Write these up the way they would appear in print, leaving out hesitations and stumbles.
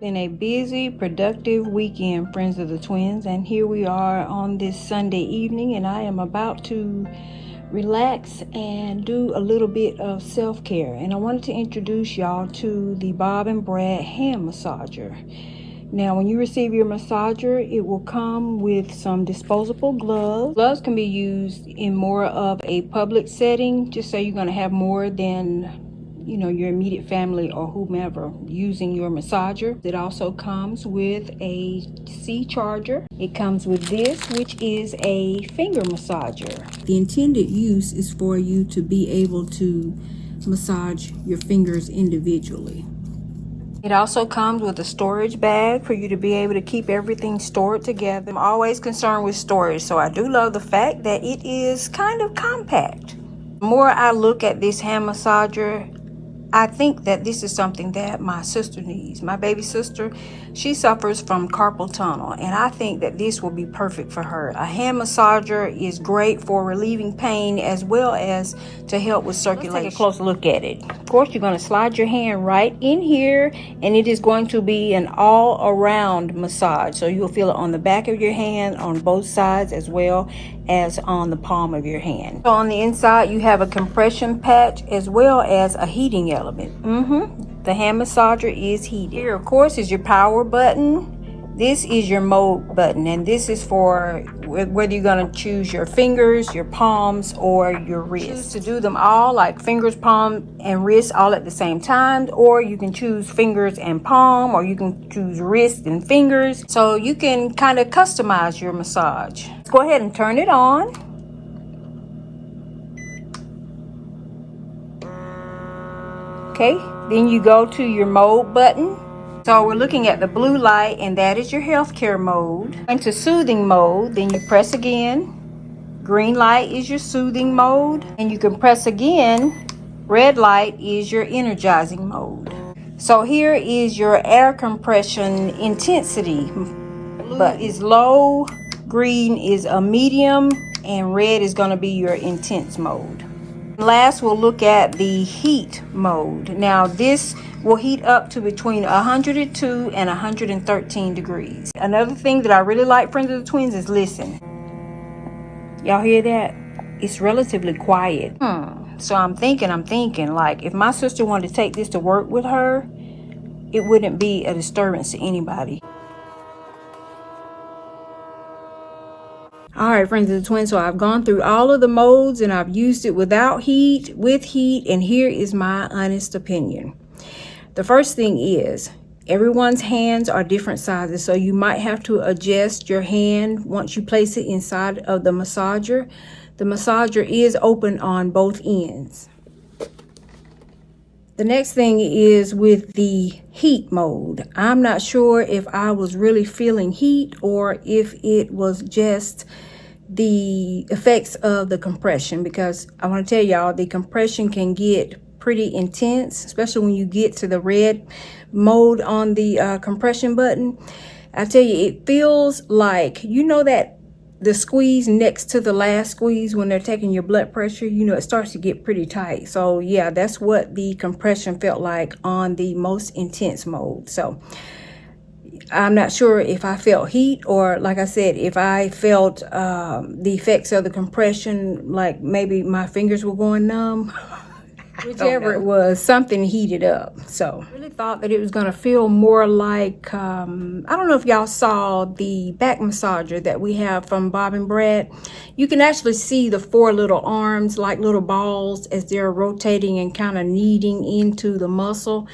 In a busy, productive weekend, friends of the twins, and here we are on this Sunday evening, and I am about to relax and do a little bit of self-care. And I wanted to introduce y'all to the Bob and Brad hand massager. Now, when you receive your massager, it will come with some disposable gloves. Gloves can be used in more of a public setting, just so you're going to have more than your immediate family or whomever using your massager. It also comes with a C charger. It comes with this, which is a finger massager. The intended use is for you to be able to massage your fingers individually. It also comes with a storage bag for you to be able to keep everything stored together. I'm always concerned with storage, so I do love the fact that it is kind of compact. The more I look at this hand massager, I think that this is something that my sister needs. My baby sister, she suffers from carpal tunnel, and I think that this will be perfect for her. A hand massager is great for relieving pain as well as to help with circulation. Let's take a close look at it. Of course, you're going to slide your hand right in here, and it is going to be an all-around massage. So you'll feel it on the back of your hand, on both sides, as well as on the palm of your hand. So on the inside, you have a compression patch as well as a heating element. The hand massager is heated. Here, of course, is your power button. This is your mode button, and this is for whether you're going to choose your fingers, your palms, or your wrists. To do them all, like fingers, palm, and wrist all at the same time, or you can choose fingers and palm, or you can choose wrist and fingers. So you can kind of customize your massage. Let's go ahead and turn it on. Okay, then you go to your mode button. So we're looking at the blue light, and that is your healthcare mode. Into soothing mode, then you press again. Green light is your soothing mode, and you can press again. Red light is your energizing mode. So here is your air compression intensity. Blue is low, green is a medium, and red is going to be your intense mode. Last, we'll look at the heat mode. Now, this will heat up to between 102 and 113 degrees. Another thing that I really like, friends of the twins, is listen. Y'all hear that? It's relatively quiet. So I'm thinking, like, if my sister wanted to take this to work with her, it wouldn't be a disturbance to anybody. All right, friends of the twins, so I've gone through all of the modes, and I've used it without heat, with heat, and here is my honest opinion. The first thing is, everyone's hands are different sizes, so you might have to adjust your hand once you place it inside of the massager. The massager is open on both ends. The next thing is with the heat mode. I'm not sure if I was really feeling heat or if it was just the effects of the compression, because I want to tell y'all, the compression can get pretty intense, especially when you get to the red mode on the compression button. I tell you, it feels like, that the squeeze next to the last squeeze when they're taking your blood pressure, it starts to get pretty tight. So yeah, that's what the compression felt like on the most intense mode. So I'm not sure if I felt heat, or like I said, if I felt the effects of the compression, like maybe my fingers were going numb. Whichever it was, something heated up. So I really thought that it was going to feel more like, I don't know if y'all saw the back massager that we have from Bob and Brad. You can actually see the 4 little arms like little balls as they're rotating and kind of kneading into the muscle.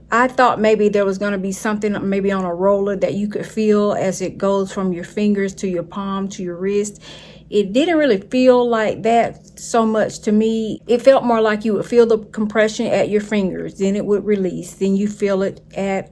I thought maybe there was going to be something maybe on a roller that you could feel as it goes from your fingers to your palm to your wrist. It didn't really feel like that so much to me. It felt more like you would feel the compression at your fingers, then it would release, then you feel it at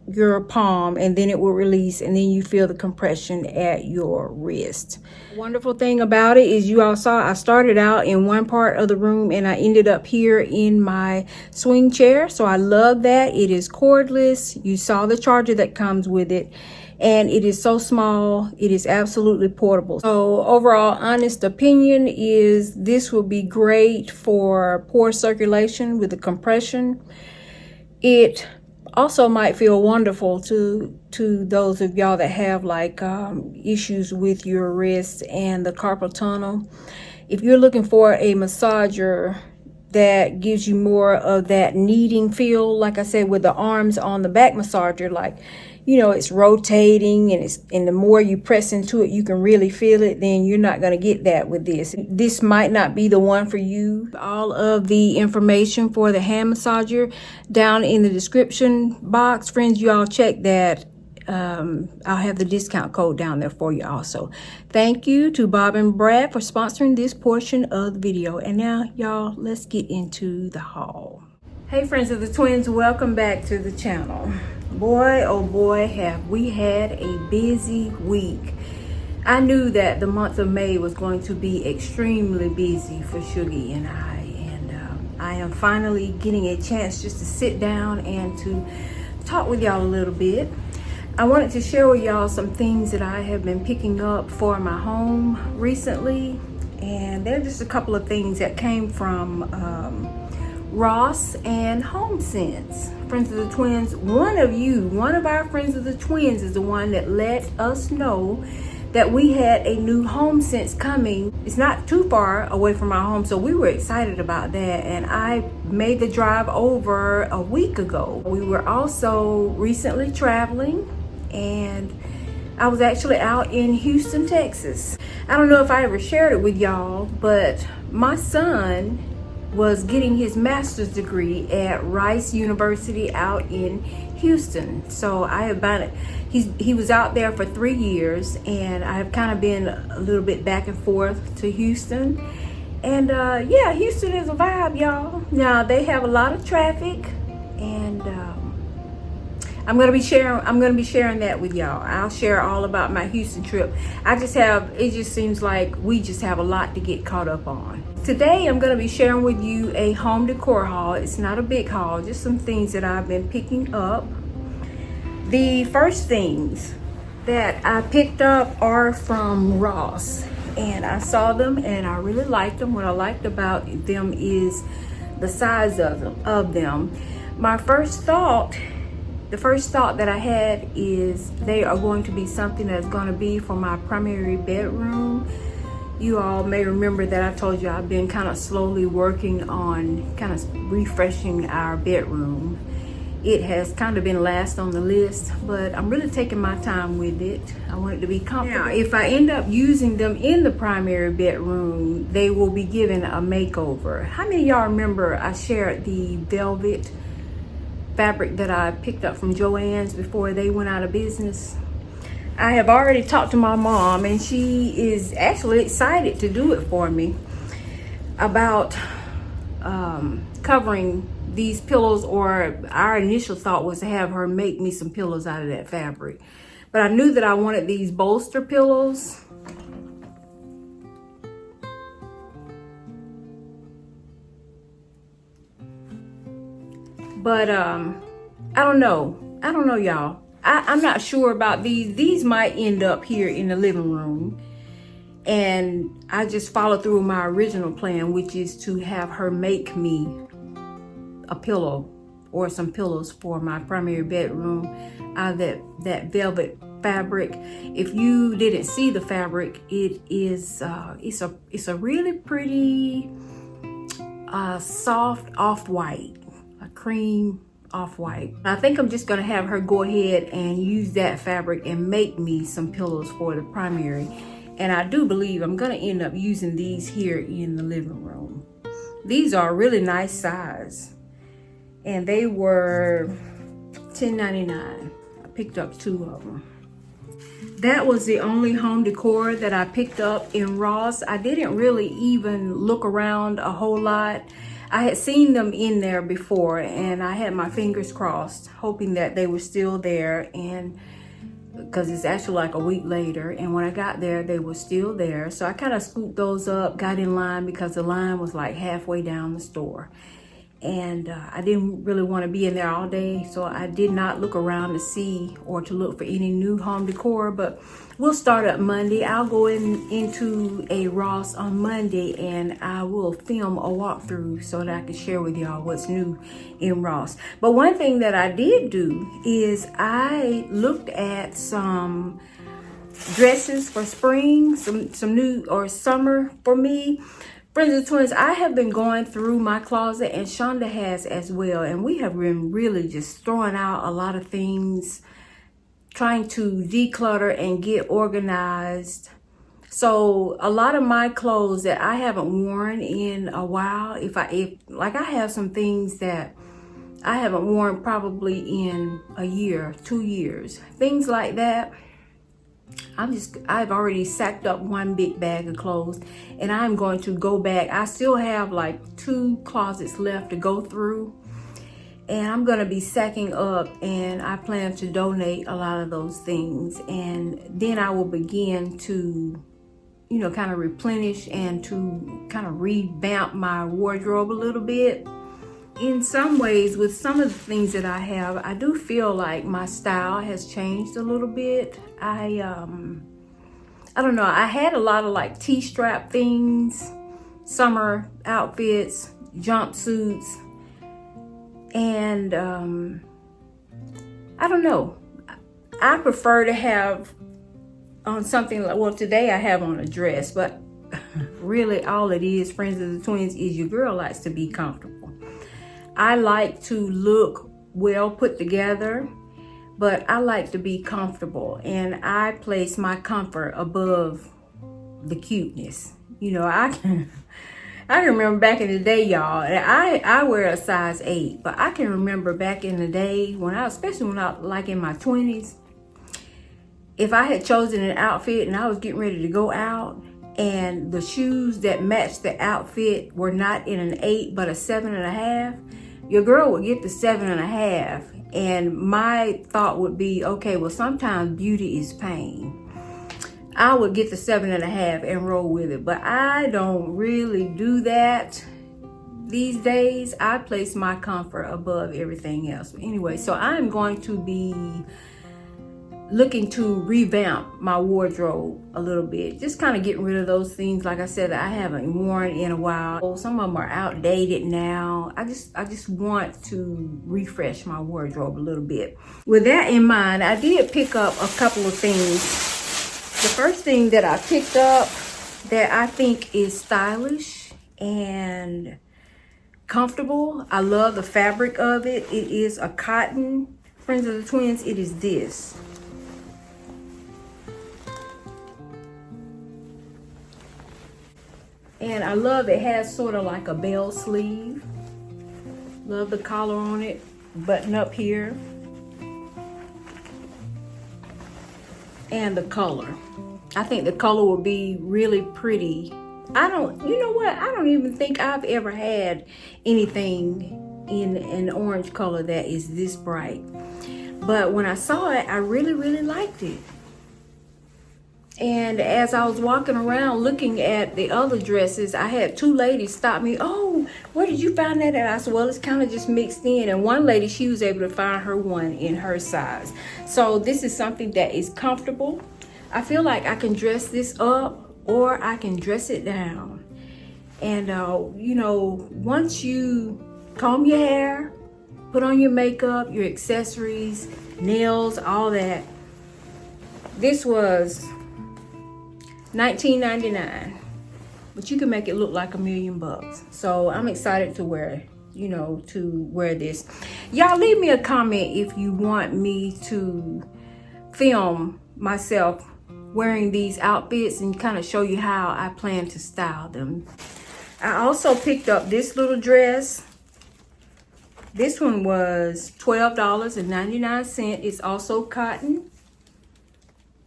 your palm, and then it will release, and then you feel the compression at your wrist. Wonderful thing about it is, you all saw I started out in one part of the room and I ended up here in my swing chair. So I love that. It is cordless. You saw the charger that comes with it, and it is so small. It is absolutely portable. So overall, honest opinion is this will be great for poor circulation with the compression. It also might feel wonderful to those of y'all that have like issues with your wrists and the carpal tunnel. If you're looking for a massager that gives you more of that kneading feel, like I said, with the arms on the back massager, like, you know, it's rotating and the more you press into it, you can really feel it, then you're not going to get that with this. This might not be the one for you. All of the information for the hand massager down in the description box. Friends, you all check that. I'll have the discount code down there for you also. Thank you to Bob and Brad for sponsoring this portion of the video. And now, y'all, let's get into the haul. Hey, friends of the twins, welcome back to the channel. Boy, oh boy, have we had a busy week. I knew that the month of May was going to be extremely busy for Sugie and I am finally getting a chance just to sit down and to talk with y'all a little bit. I wanted to share with y'all some things that I have been picking up for my home recently, and they're just a couple of things that came from Ross and Homesense. Friends of the twins, one of our friends of the twins is the one that let us know that we had a new Homesense coming. It's not too far away from our home, so we were excited about that, and I made the drive over a week ago. We were also recently traveling, and I was actually out in Houston, Texas. I don't know if I ever shared it with y'all, but my son was getting his master's degree at Rice University out in Houston. So I have been, he was out there for 3 years, and I have kind of been a little bit back and forth to Houston. And yeah, Houston is a vibe, y'all. Now they have a lot of traffic, and I'm gonna be sharing that with y'all. I'll share all about my Houston trip. It just seems like we just have a lot to get caught up on. Today I'm gonna be sharing with you a home decor haul. It's not a big haul, just some things that I've been picking up. The first things that I picked up are from Ross, and I saw them and I really liked them. What I liked about them is the size of them. The first thought that I had is they are going to be something that's going to be for my primary bedroom. You all may remember that I told you I've been kind of slowly working on kind of refreshing our bedroom. It has kind of been last on the list, but I'm really taking my time with it. I want it to be comfortable. Now, if I end up using them in the primary bedroom, they will be given a makeover. How many of y'all remember I shared the velvet fabric that I picked up from Joann's before they went out of business? I have already talked to my mom, and she is actually excited to do it for me about covering these pillows, or our initial thought was to have her make me some pillows out of that fabric. But I knew that I wanted these bolster pillows. But I don't know y'all. I'm not sure about these. These might end up here in the living room. And I just followed through my original plan, which is to have her make me a pillow or some pillows for my primary bedroom out of that velvet fabric. If you didn't see the fabric, it is it's a really pretty soft off-white, a cream off-white. I think I'm just gonna have her go ahead and use that fabric and make me some pillows for the primary. And I do believe I'm gonna end up using these here in the living room. These are a really nice size, and they were $10.99. I picked up 2 of them. That was the only home decor that I picked up in Ross. I didn't really even look around a whole lot. I had seen them in there before, and I had my fingers crossed, hoping that they were still there, and because it's actually like a week later, and when I got there, they were still there. So I kind of scooped those up, got in line because the line was like halfway down the store. and I didn't really want to be in there all day, so I did not look around to see or to look for any new home decor. But we'll start up Monday. I'll go into a Ross on Monday, and I will film a walkthrough so that I can share with y'all what's new in Ross. But one thing that I did do is I looked at some dresses for spring, some new or summer for me. Friends of the Twins, I have been going through my closet, and Shonda has as well, and we have been really just throwing out a lot of things, trying to declutter and get organized. So a lot of my clothes that I haven't worn in a while, if like I have some things that I haven't worn probably in a year, 2 years, things like that. I've already sacked up one big bag of clothes, and I'm going to go back. I still have like 2 closets left to go through, and I'm going to be sacking up, and I plan to donate a lot of those things. And then I will begin to, you know, kind of replenish and to kind of revamp my wardrobe a little bit. In some ways, with some of the things that I have, I do feel like my style has changed a little bit. I don't know. I had a lot of like T-strap things, summer outfits, jumpsuits, and I don't know. I prefer to have on something like, well, today I have on a dress, but really all it is, Friends of the Twins, is your girl likes to be comfortable. I like to look well put together, but I like to be comfortable, and I place my comfort above the cuteness. You know, I can remember back in the day, y'all, I wear a size 8, but I can remember back in the day especially when I like in my 20s, if I had chosen an outfit and I was getting ready to go out, and the shoes that matched the outfit were not in an 8 but a 7.5, your girl would get the 7.5. And my thought would be, okay, well, sometimes beauty is pain. I would get the 7.5 and roll with it, but I don't really do that these days. I place my comfort above everything else. Anyway, so I'm going to be looking to revamp my wardrobe a little bit, just kind of getting rid of those things, like I said, that I haven't worn in a while. Some of them are outdated now. I just want to refresh my wardrobe a little bit. With that in mind, I did pick up a couple of things. The first thing that I picked up that I think is stylish and comfortable, I love the fabric of it. It is a cotton. Friends of the Twins, it is this. And I love it has sort of like a bell sleeve. Love the collar on it, button up here. And the color. I think the color will be really pretty. You know what? I don't even think I've ever had anything in an orange color that is this bright. But when I saw it, I really, really liked it. And as I was walking around looking at the other dresses, I had 2 ladies stop me. Oh, where did you find that at? I said, well, it's kind of just mixed in. And one lady, she was able to find her one in her size. So this is something that is comfortable. I feel like I can dress this up or I can dress it down. And, you know, once you comb your hair, put on your makeup, your accessories, nails, all that, this was $19.99, but you can make it look like $1 million. So I'm excited to wear this. Y'all leave me a comment if you want me to film myself wearing these outfits and kind of show you how I plan to style them. I also picked up this little dress. This one was $12.99. It's also cotton.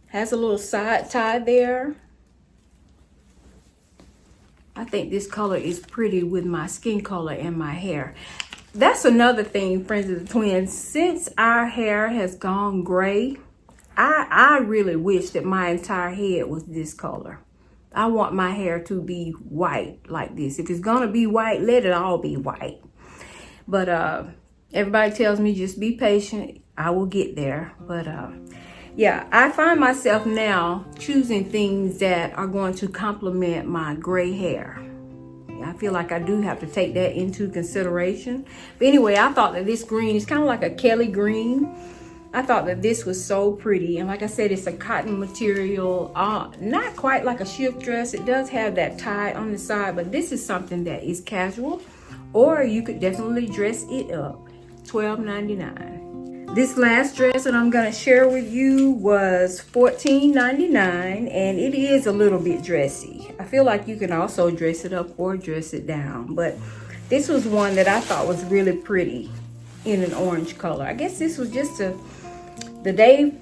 Has a little side tie there. I think this color is pretty with my skin color and my hair. That's another thing, Friends of the Twins. Since our hair has gone gray, I really wish that my entire head was this color. I want my hair to be white like this. If it's gonna be white, let it all be white. But everybody tells me just be patient. I will get there. But yeah, I find myself now choosing things that are going to complement my gray hair. I feel like I do have to take that into consideration. But anyway, I thought that this green is kind of like a Kelly green. I thought that this was so pretty. And like I said, it's a cotton material, not quite like a shift dress. It does have that tie on the side, but this is something that is casual, or you could definitely dress it up. $12.99. This last dress that I'm gonna share with you was $14.99, and it is a little bit dressy. I feel like you can also dress it up or dress it down, but this was one that I thought was really pretty in an orange color. I guess this was just the day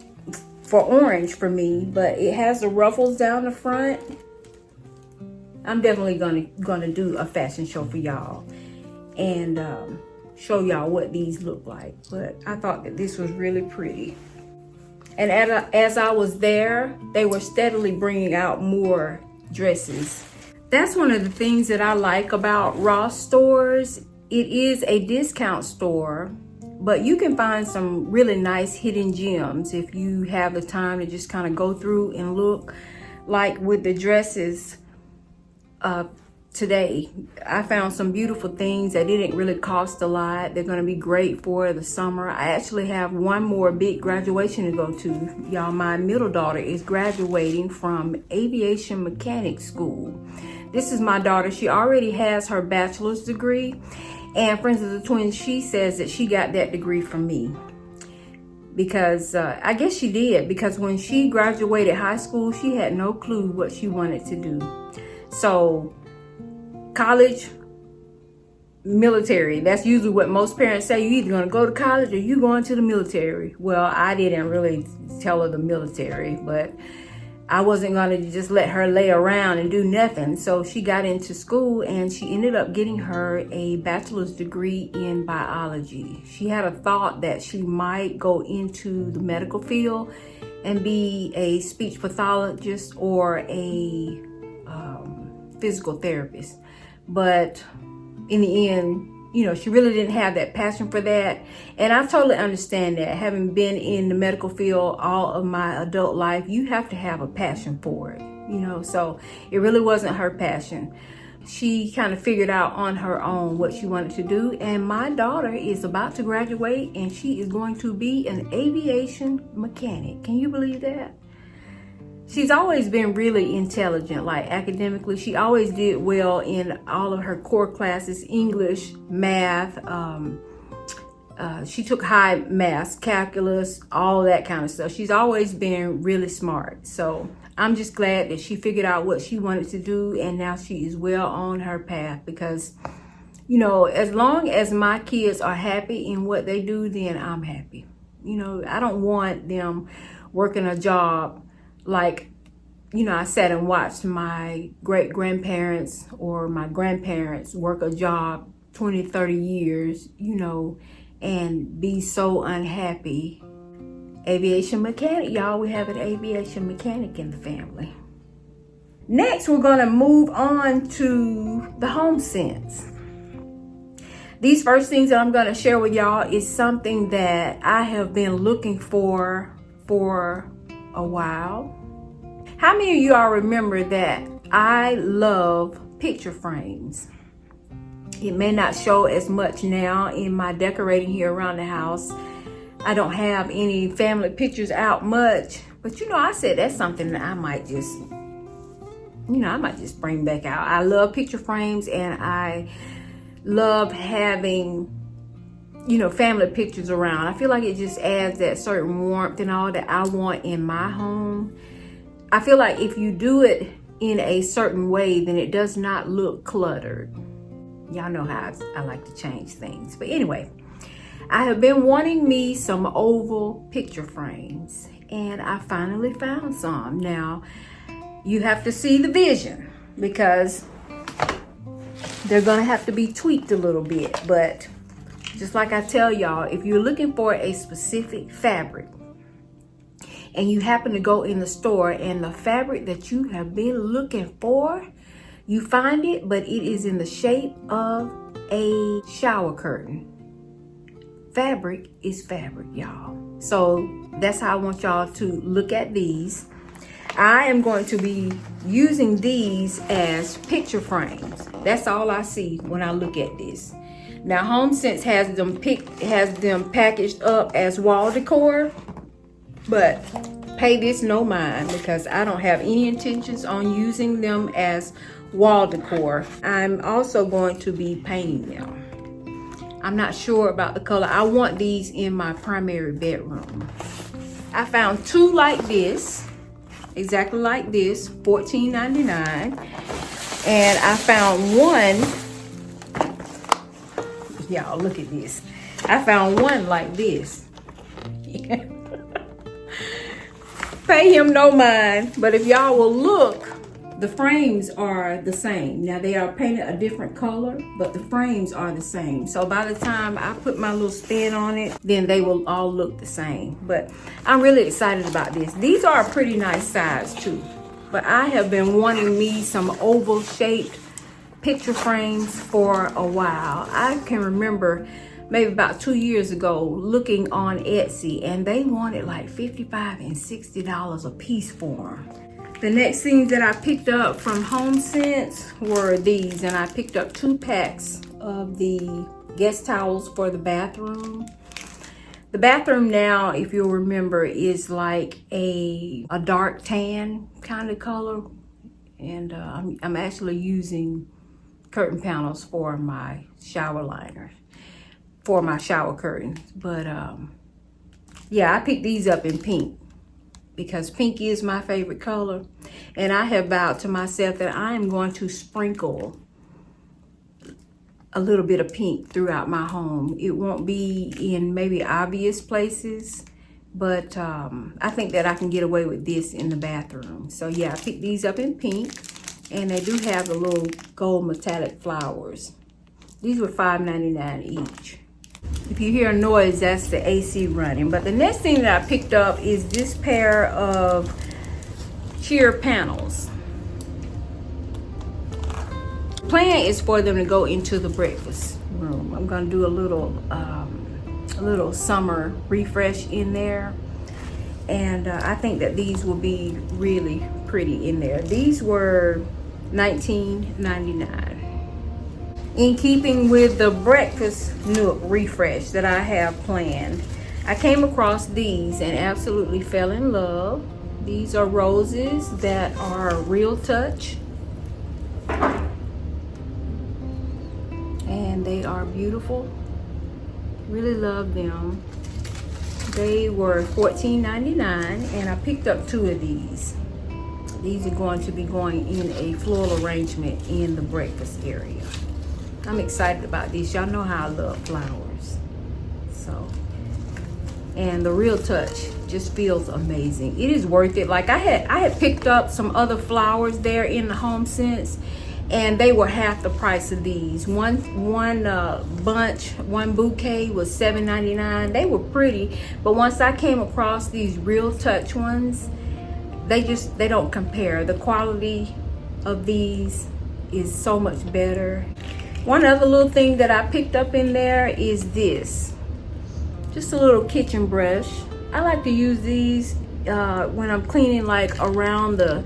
for orange for me, but it has the ruffles down the front. I'm definitely gonna do a fashion show for y'all and show y'all what these look like. But I thought that this was really pretty. And as I was there, they were steadily bringing out more dresses. That's one of the things that I like about Ross stores. It is a discount store, but you can find some really nice hidden gems if you have the time to just kind of go through and look. Like with the dresses today, I found some beautiful things that didn't really cost a lot. They're going to be great for the summer. I actually have one more big graduation to go to. Y'all, my middle daughter is graduating from aviation mechanic school. This is my daughter. She already has her bachelor's degree. And Friends of the Twins, she says that she got that degree from me. Because I guess she did. Because when she graduated high school, she had no clue what she wanted to do. So college, military, that's usually what most parents say. You're either going to go to college or you going to the military. Well, I didn't really tell her the military, but I wasn't going to just let her lay around and do nothing. So she got into school and she ended up getting her a bachelor's degree in biology. She had a thought that she might go into the medical field and be a speech pathologist or a physical therapist. But in the end, you know, she really didn't have that passion for that. And I totally understand that. Having been in the medical field all of my adult life, you have to have a passion for it, you know. So it really wasn't her passion. She kind of figured out on her own what she wanted to do. And my daughter is about to graduate and she is going to be an aviation mechanic. Can you believe that? She's always been really intelligent, like academically. She always did well in all of her core classes, English, math. She took high math, calculus, all that kind of stuff. She's always been really smart. So I'm just glad that she figured out what she wanted to do, and now she is well on her path. Because, you know, as long as my kids are happy in what they do, then I'm happy. You know, I don't want them working a job like, you know, I sat and watched my great-grandparents or my grandparents work a job 20, 30 years, you know, and be so unhappy. Aviation mechanic, y'all, we have an aviation mechanic in the family. Next, we're gonna move on to the Homesense. These first things that I'm gonna share with y'all is something that I have been looking for a while. How many of you all remember that I love picture frames? It may not show as much now in my decorating here around the house. I don't have any family pictures out much, but you know, I said that's something that I might just bring back out. I love picture frames, and I love having, you know, family pictures around. I feel like it just adds that certain warmth and all that I want in my home. I feel like if you do it in a certain way, then it does not look cluttered. Y'all know how I like to change things. But anyway, I have been wanting me some oval picture frames, and I finally found some. Now, you have to see the vision because they're gonna have to be tweaked a little bit. But just like I tell y'all, if you're looking for a specific fabric, and you happen to go in the store and the fabric that you have been looking for, you find it, but it is in the shape of a shower curtain. fabric is fabric, y'all. So that's how I want y'all to look at these. I am going to be using these as picture frames. That's all I see when I look at this. Now Homesense has them packaged up as wall decor, but pay this no mind because I don't have any intentions on using them as wall decor. I'm also going to be painting them. I'm not sure about the color. I want these in my primary bedroom. I found two like this, exactly like this, $14.99. And I found one, y'all look at this. I found one like this. Pay him no mind, but if y'all will look, the frames are the same. Now they are painted a different color, but the frames are the same. So by the time I put my little spin on it, then they will all look the same. But I'm really excited about this. These are a pretty nice size too. But I have been wanting me some oval shaped picture frames for a while. I can remember maybe about 2 years ago looking on Etsy, and they wanted like $55 and $60 a piece for them. The next things that I picked up from Homesense were these, and I picked up 2 packs of the guest towels for the bathroom. The bathroom now, if you'll remember, is like a dark tan kind of color, and I'm actually using curtain panels for my shower liners, for my shower curtains. But yeah, I picked these up in pink because pink is my favorite color, and I have vowed to myself that I am going to sprinkle a little bit of pink throughout my home. It won't be in maybe obvious places, but I think that I can get away with this in the bathroom. So yeah, I picked these up in pink, and they do have the little gold metallic flowers. These were $5.99 each. If you hear a noise, that's the AC running. But the next thing that I picked up is this pair of sheer panels. The plan is for them to go into the breakfast room. I'm gonna do a little summer refresh in there. And I think that these will be really pretty in there. These were $19.99. In keeping with the breakfast nook refresh that I have planned, I came across these and absolutely fell in love. These are roses that are Real Touch, and they are beautiful. Really love them. They were $14.99, and I picked up 2 of these. These are going to be going in a floral arrangement in the breakfast area. I'm excited about these. Y'all know how I love flowers. So, and the Real Touch just feels amazing. It is worth it. Like I had picked up some other flowers there in the Homesense, and they were half the price of these. One bouquet was $7.99. They were pretty, but once I came across these Real Touch ones, they don't compare. The quality of these is so much better. One other little thing that I picked up in there is this, just a little kitchen brush. I like to use these when I'm cleaning like around the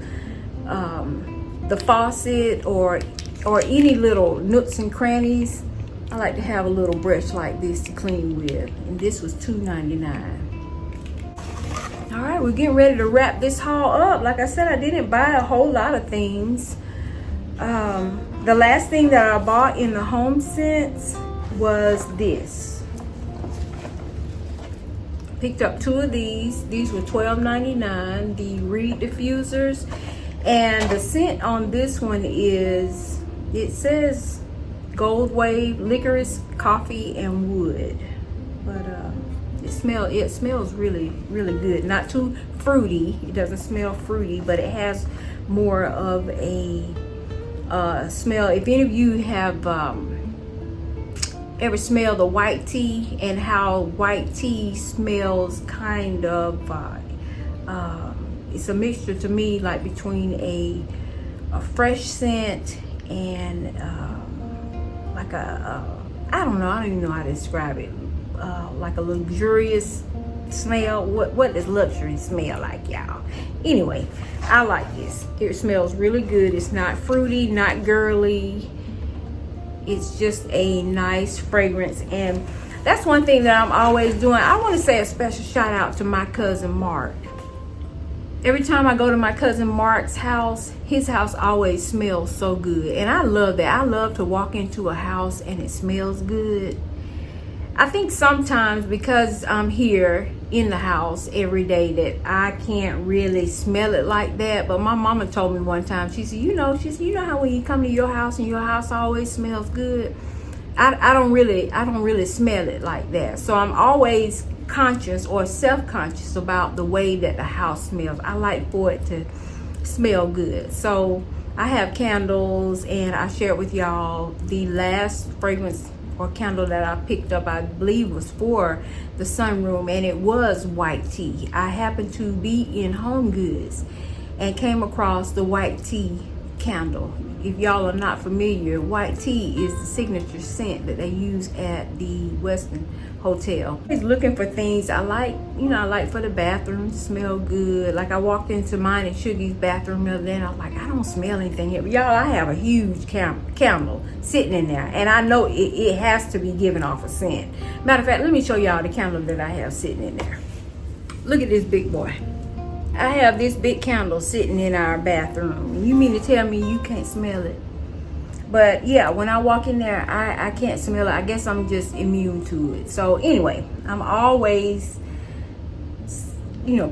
faucet or any little nooks and crannies. I like to have a little brush like this to clean with, and this was $2.99. All right, we're getting ready to wrap this haul up. Like I said, I didn't buy a whole lot of things. The last thing that I bought in the Homesense was this. Picked up 2 of these. These were $12.99, the Reed diffusers. And the scent on this one is, it says Gold Wave, licorice, coffee, and wood. But it smells really, really good. Not too fruity. It doesn't smell fruity, but it has more of a smell. If any of you have ever smelled the white tea and how white tea smells kind of, it's a mixture to me like between a fresh scent and like I don't even know how to describe it. like a luxurious smell. What does luxury smell like, y'all? Anyway, I like this. It smells really good. It's not fruity, not girly. It's just a nice fragrance, and that's one thing that I'm always doing. I want to say a special shout out to my cousin Mark. Every time I go to my cousin Mark's house, his house always smells so good, and I love that. I love to walk into a house and it smells good. I think sometimes because I'm here in the house every day that I can't really smell it like that. But my mama told me one time, she said, you know how when you come to your house and your house always smells good? I don't really smell it like that. So I'm always conscious or self-conscious about the way that the house smells. I like for it to smell good. So I have candles, and I shared with y'all the last fragrance or candle that I picked up, I believe was for the sunroom, and it was white tea. I happened to be in Home Goods and came across the white tea candle. If y'all are not familiar, white tea is the signature scent that they use at the Westin Hotel. I was looking for things I like, I like for the bathroom to smell good. Like I walked into mine and Sugar's bathroom the other day, and I was like, I don't smell anything here. Y'all, I have a huge candle sitting in there, and I know it has to be giving off a scent. Matter of fact, let me show y'all the candle that I have sitting in there. Look at this big boy. I have this big candle sitting in our bathroom. You mean to tell me you can't smell it? But yeah, when I walk in there, I can't smell it. I guess I'm just immune to it. So anyway, I'm always,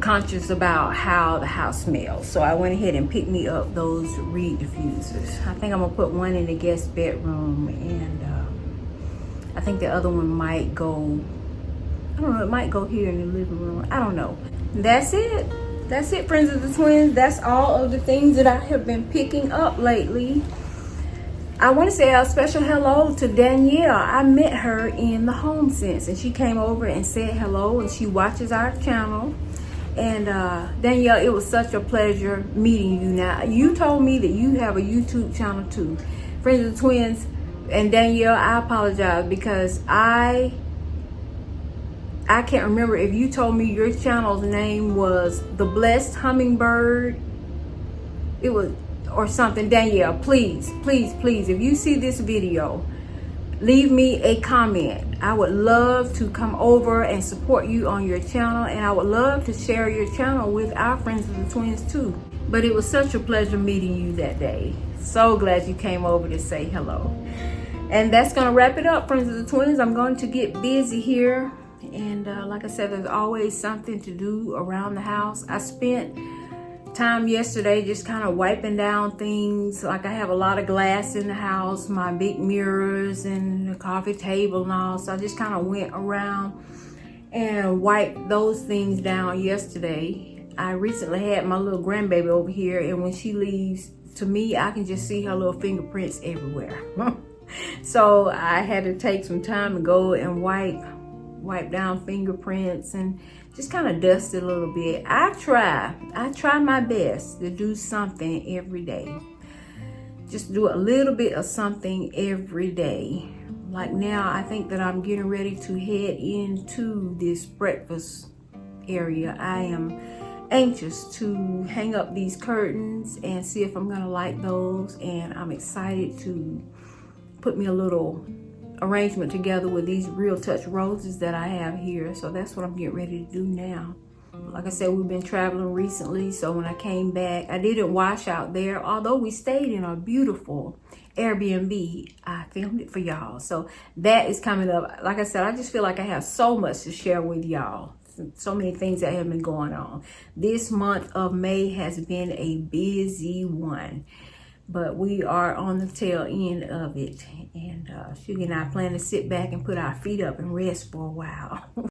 conscious about how the house smells. So I went ahead and picked me up those reed diffusers. I think I'm gonna put one in the guest bedroom, and I think the other one might go, I don't know, it might go here in the living room. I don't know. That's it. That's it, friends of the twins. That's all of the things that I have been picking up lately. I want to say a special hello to Danielle. I met her in the Homesense, and she came over and said hello, and she watches our channel. And Danielle, it was such a pleasure meeting you. Now, you told me that you have a YouTube channel too. Friends of the twins, and Danielle, I apologize because I can't remember if you told me your channel's name was The Blessed Hummingbird. It was, or something. Danielle, please, please, please, if you see this video, leave me a comment. I would love to come over and support you on your channel, and I would love to share your channel with our friends of the twins too. But it was such a pleasure meeting you that day. So glad you came over to say hello. And that's gonna wrap it up, friends of the twins. I'm going to get busy here. And like I said, there's always something to do around the house. I spent time yesterday just kind of wiping down things. Like I have a lot of glass in the house, my big mirrors and the coffee table and all. So I just kind of went around and wiped those things down yesterday. I recently had my little grandbaby over here, and when she leaves, to me, I can just see her little fingerprints everywhere. So I had to take some time to go and wipe down fingerprints and just kind of dust it a little bit. I try my best to do something every day. Just do a little bit of something every day. Like now, I think that I'm getting ready to head into this breakfast area. I am anxious to hang up these curtains and see if I'm gonna like those, and I'm excited to put me a little arrangement together with these Real Touch roses that I have here. So that's what I'm getting ready to do now. Like I said, we've been traveling recently, so when I came back, I didn't wash out there. Although we stayed in a beautiful Airbnb, I filmed it for y'all. So that is coming up. Like I said, I just feel like I have so much to share with y'all. So many things that have been going on. This month of May has been a busy one, but we are on the tail end of it. And Sugar and I plan to sit back and put our feet up and rest for a while.